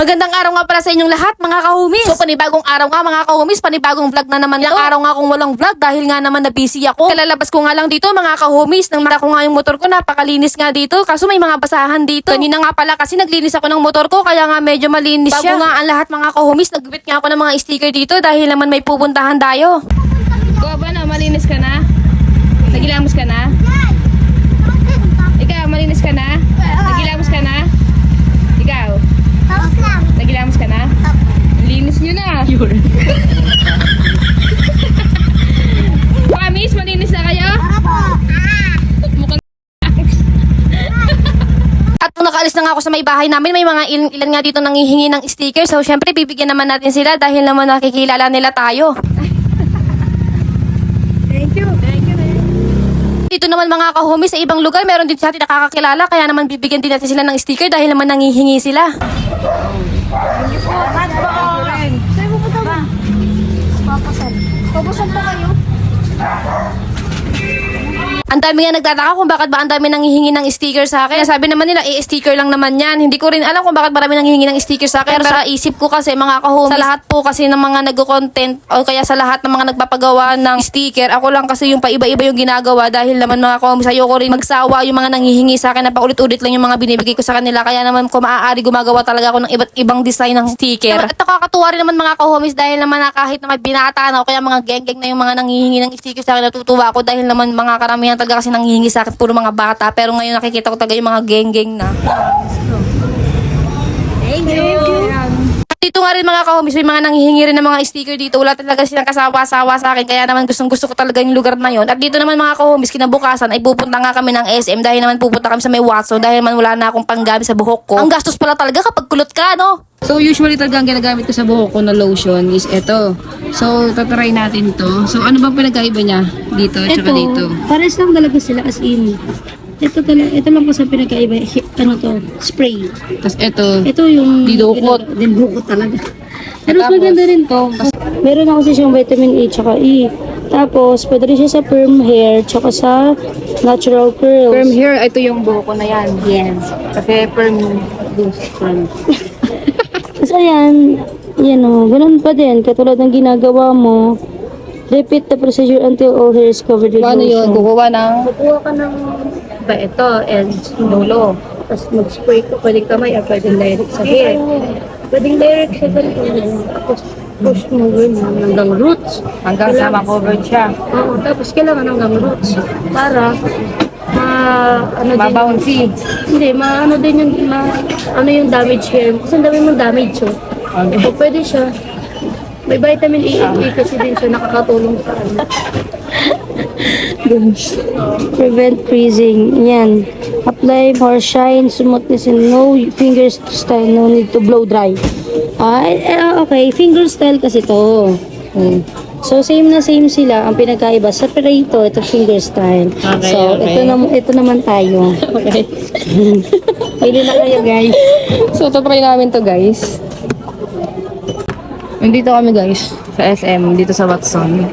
Magandang araw nga para sa inyong lahat mga kahumis. So panibagong araw nga mga kahumis, panibagong vlog na naman ito. Ilang araw nga akong walang vlog dahil nga naman na busy ako. Kalalabas ko nga lang dito mga kahumis, nang mara ko nga yung motor ko, napakalinis nga dito. Kaso may mga basahan dito. Kanina nga pala kasi naglinis ako ng motor ko, kaya nga medyo malinis siya. Bago nga ang lahat mga kahumis, nagbibit nga ako ng mga sticker dito dahil naman may pupuntahan tayo. Kuha ba na, malinis ka na? Nagilamos ka na? Ikaw, malinis ka na? Nagilamos ka na? Ikaw? Nagilamos ka na? Linis nyo na. Promise, malinis na kayo? Mukhang at nung nakaalis na nga ako sa may bahay namin, may mga ilan nga dito nangihingi ng sticker. So, syempre, bibigyan naman natin sila dahil naman nakikilala nila tayo. Thank you. Thank you. Dito naman mga kahumis, sa ibang lugar, meron din sa atin nakakakilala. Kaya naman bibigyan din natin sila ng sticker dahil naman nangihingi sila. Thank you po. Bad boy. Saan mo punta ba? Papasal. Papasal pa kayo? Ang dami nga nagtataka kung bakit ba ang dami nanghihingi ng sticker sa akin. Sabi naman nila, sticker lang naman yan. Hindi ko rin alam kung bakit marami nanghihingi ng sticker sa akin. Pero sa isip ko kasi mga kahomies, sa lahat po kasi ng mga nag-content o kaya sa lahat ng mga nagpapagawa ng sticker, ako lang kasi yung paiba-iba yung ginagawa dahil naman mga kahomies, ayoko rin magsawa yung mga nanghihingi sa akin na paulit-ulit lang yung mga binibigay ko sa kanila. Kaya naman kung maaari gumagawa talaga ako ng iba't ibang design ng sticker. At nakakatuwa rin naman mga kahomies dahil naman na kahit na may binata na o kaya mga geng-geng na yung mga nanghihingi ng sticker sa akin, natutuwa ako dahil naman mga karamihan talaga kasi nanghihingi sa akin puro mga bata, pero ngayon nakikita ko talaga yung mga geng-geng na. Thank you. Dito nga rin mga kahomies, may mga nanghihingi rin ng mga sticker dito. Wala talaga silang kasawa-sawa sa akin, kaya naman gustong-gusto ko talaga yung lugar na yon. At dito naman mga kahomies, kinabukasan ay pupunta nga kami ng SM dahil naman pupunta kami sa may Watson dahil naman wala na akong panggamit sa buhok ko. Ang gastos pala talaga kapag kulot ka, no? So usually talaga ang ginagamit ko sa buhok ko na lotion is ito. So tatry natin to. So ano bang pinagkaiba niya dito at saka dito? Pares lang talaga sila as in. Ito lang po sa pinagkaiba. Ano to? Spray. Tapos ito, Ito yung... Didukot. Didukot talaga. Pero mas Tapos, maganda rin to. Meron na kasi siyang vitamin A tsaka E. Tapos, pwede rin siya sa perm hair tsaka sa natural curls. perm hair, ito yung buhok ko na yan. Yes. Kasi perm boost perm. Tapos ayan, yan o, ganun pa din. Katulad ng ginagawa mo, repeat the procedure until all hair is covered with Paano yun? lotion. Kukuha ng Kukuha ka ng ba ito and dulo. Tapos mag-spray ko, pwedeng kamay at pwedeng direct sa hair. Pwedeng direct sa ganito. Tapos push mo yun hanggang roots. hanggang sa ma-covered siya. Oo, tapos kailangan hanggang roots. Para ano din, Ma-bouncy. hindi, ano din yung, ano yung damage hair. Kasi ang dami mong damage, oh. So, pwede siya. May vitamin A and E kasi din siya nakakatulong sa ano. Prevent freezing. Yan. Apply more shine, smoothness, and no fingers style. No need to blow dry. Okay. Finger style kasi to. So, same na same sila. Ang pinagkaiba, separate ito finger style. Okay, So, okay. ito naman tayo. Okay. Pili na kayo, guys. So tatry namin to guys. Nandito kami guys sa SM, dito sa Watson.